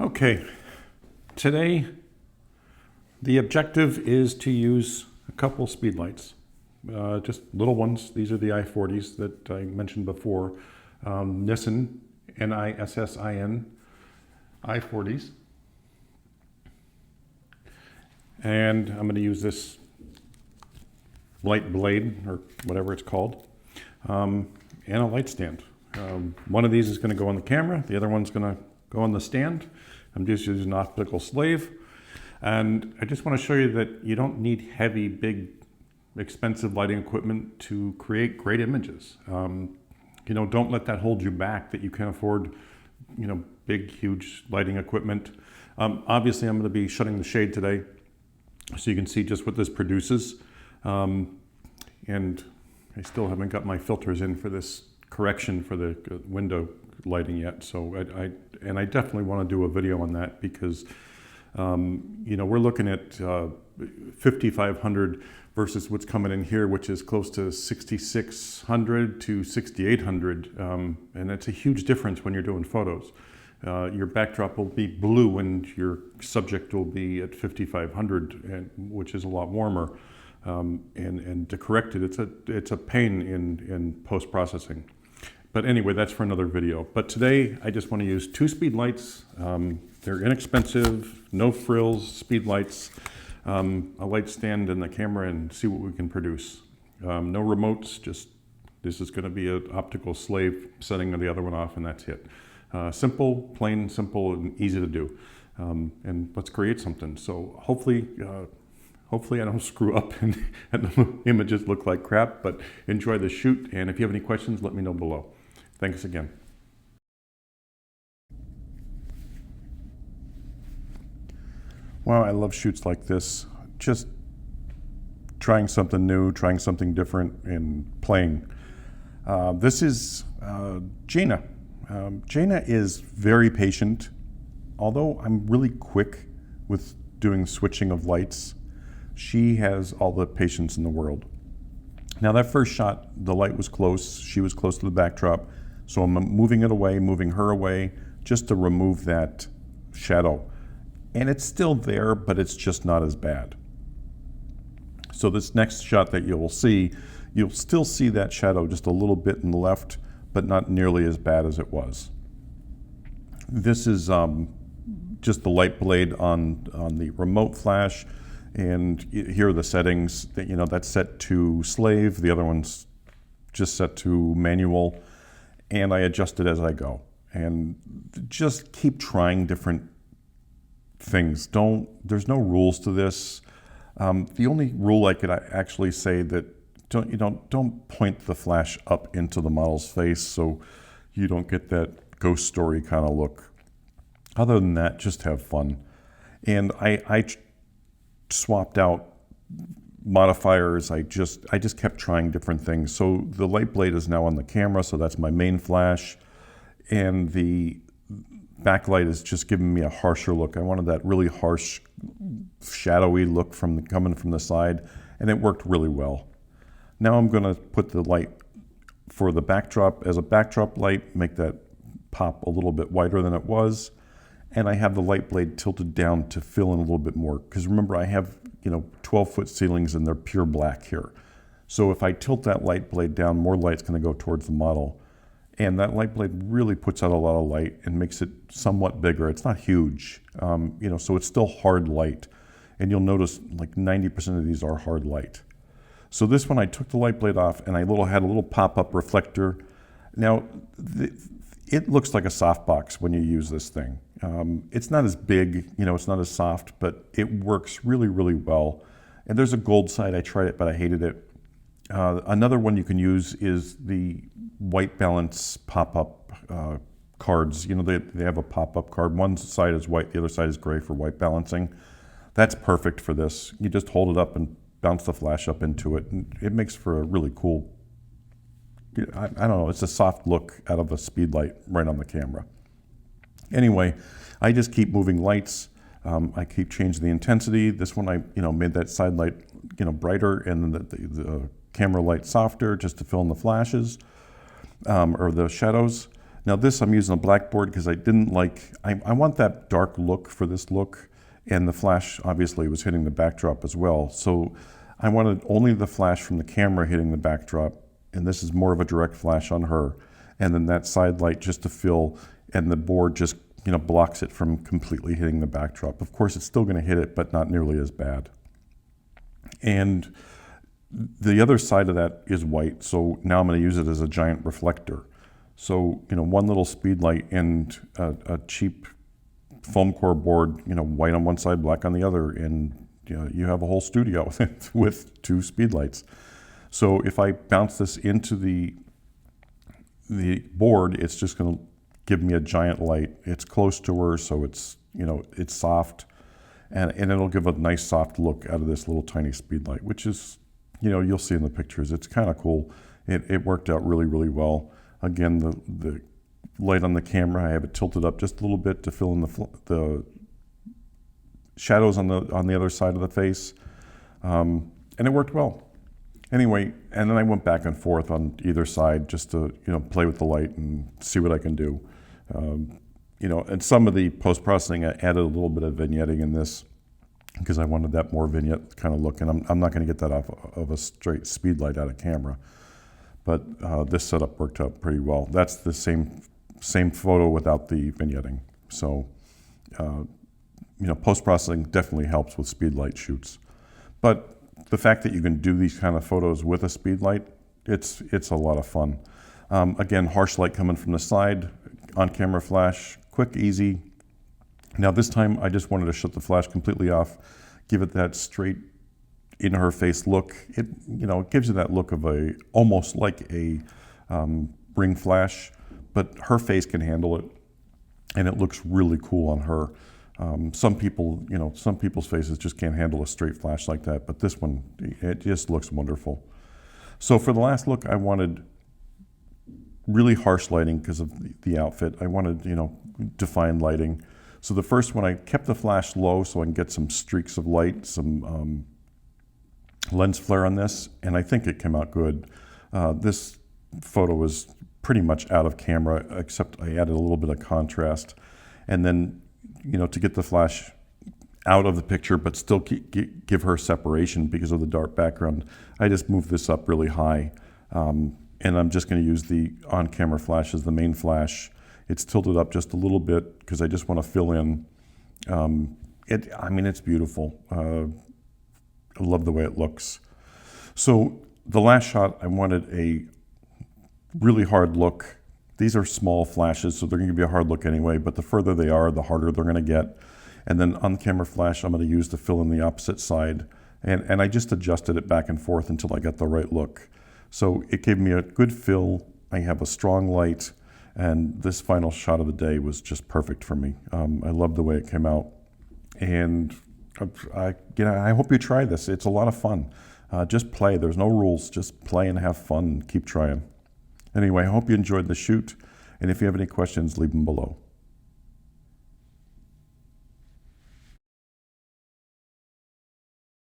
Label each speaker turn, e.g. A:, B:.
A: Okay, today the objective is to use a couple Speedlights, just little ones. These are the i40s that I mentioned before, Nissin, Nissin i40s. And I'm going to use this light blade, or whatever it's called, and a light stand. One of these is going to go on the camera, the other one's going to go on the stand. I'm just using an optical slave. And I just want to show you that you don't need heavy, big, expensive lighting equipment to create great images. Don't let that hold you back, that you can't afford, big, huge lighting equipment. Obviously, I'm going to be shutting the shade today so you can see just what this produces. And I still haven't got my filters in for this correction for the window lighting yet. So I definitely want to do a video on that because we're looking at 5,500 versus what's coming in here, which is close to 6,600 to 6,800. And it's a huge difference when you're doing photos. Your backdrop will be blue and your subject will be at 5,500, which is a lot warmer. And to correct it, it's a pain in post-processing. But anyway, that's for another video. But today, I just want to use two Speedlights. They're inexpensive, no frills, Speedlights, a light stand and the camera, and see what we can produce. No remotes, just this is going to be an optical slave setting the other one off, and that's it. Simple, plain, simple, and easy to do. And let's create something. So hopefully I don't screw up and the images look like crap, but enjoy the shoot. And if you have any questions, let me know below. Thanks again. Wow, I love shoots like this. Just trying something new, trying something different, and playing. This is Jaina. Jaina is very patient, although I'm really quick with doing switching of lights. She has all the patience in the world. Now that first shot, the light was close. She was close to the backdrop. So I'm moving it away, moving her away, just to remove that shadow. And it's still there, but it's just not as bad. So this next shot that you'll still see that shadow just a little bit in the left, but not nearly as bad as it was. This is just the light blade on the remote flash. And here are the settings. That's set to slave. The other one's just set to manual. And I adjust it as I go. And just keep trying different things. There's no rules to this. The only rule I could actually say that don't point the flash up into the model's face so you don't get that ghost story kind of look. Other than that, just have fun. And I swapped out modifiers. I just kept trying different things. So the light blade is now on the camera, so that's my main flash. And the backlight is just giving me a harsher look. I wanted that really harsh, shadowy look coming from the side, and it worked really well. Now I'm going to put the light for the backdrop as a backdrop light, make that pop a little bit whiter than it was. And I have the light blade tilted down to fill in a little bit more. Because remember, I have 12-foot ceilings and they're pure black here. So if I tilt that light blade down, more light's going to go towards the model. And that light blade really puts out a lot of light and makes it somewhat bigger. It's not huge, so it's still hard light. And you'll notice like 90% of these are hard light. So this one, I took the light blade off and I had a little pop-up reflector. Now, it looks like a softbox when you use this thing. It's not as big, it's not as soft, but it works really, really well. And there's a gold side. I tried it, but I hated it. Another one you can use is the white balance pop-up cards. They have a pop-up card. One side is white, the other side is gray for white balancing. That's perfect for this. You just hold it up and bounce the flash up into it. And it makes for a really cool, I don't know, it's a soft look out of a Speedlight right on the camera. Anyway, I just keep moving lights. I keep changing the intensity. This one I made that side light brighter, and the camera light softer just to fill in the flashes or the shadows. Now this, I'm using a blackboard because I didn't like, I want that dark look for this look, and the flash obviously was hitting the backdrop as well. So I wanted only the flash from the camera hitting the backdrop, and this is more of a direct flash on her. And then that side light just to fill, and the board just, you know, blocks it from completely hitting the backdrop. Of course, it's still going to hit it, but not nearly as bad. And the other side of that is white, so now I'm going to use it as a giant reflector. So, you know, one little Speedlight and a cheap foam core board, you know, white on one side, black on the other, and you know, you have a whole studio with 2 Speedlights. So if I bounce this into the board, it's just going to give me a giant light. It's close to her, so it's, you know, it's soft, and it'll give a nice soft look out of this little tiny Speedlight, which is, you know, you'll see in the pictures. It's kind of cool. It worked out really, really well. Again, the light on the camera, I have it tilted up just a little bit to fill in the shadows on the other side of the face, and it worked well. Anyway, and then I went back and forth on either side just to, you know, play with the light and see what I can do. You know, and some of the post-processing, I added a little bit of vignetting in this because I wanted that more vignette kind of look, and I'm not going to get that off of a straight Speedlight out of camera. But this setup worked out pretty well. That's the same photo without the vignetting. So, you know, post-processing definitely helps with Speedlight shoots. But the fact that you can do these kind of photos with a Speedlight, it's a lot of fun. Again, harsh light coming from the side, on-camera flash, quick, easy. Now this time I just wanted to shut the flash completely off, give it that straight in her face look. It, you know, it gives you that look of almost like a ring flash, but her face can handle it, and it looks really cool on her. Some people, you know, some people's faces just can't handle a straight flash like that, but this one, it just looks wonderful. So for the last look, I wanted really harsh lighting because of the outfit. I wanted, you know, defined lighting. So the first one, I kept the flash low so I can get some streaks of light, some lens flare on this, and I think it came out good. This photo was pretty much out of camera, except I added a little bit of contrast. And then, you know, to get the flash out of the picture, but still give her separation because of the dark background, I just moved this up really high. And I'm just going to use the on-camera flash as the main flash. It's tilted up just a little bit because I just want to fill in. I mean, it's beautiful. I love the way it looks. So the last shot, I wanted a really hard look. These are small flashes, so they're going to be a hard look anyway, but the further they are, the harder they're going to get. And then on-camera flash, I'm going to use to fill in the opposite side. And I just adjusted it back and forth until I got the right look. So it gave me a good fill. I have a strong light, and this final shot of the day was just perfect for me. I love the way it came out. And I hope you try this. It's a lot of fun. Just play. There's no rules. Just play and have fun and keep trying. Anyway, I hope you enjoyed the shoot. And if you have any questions, leave them below.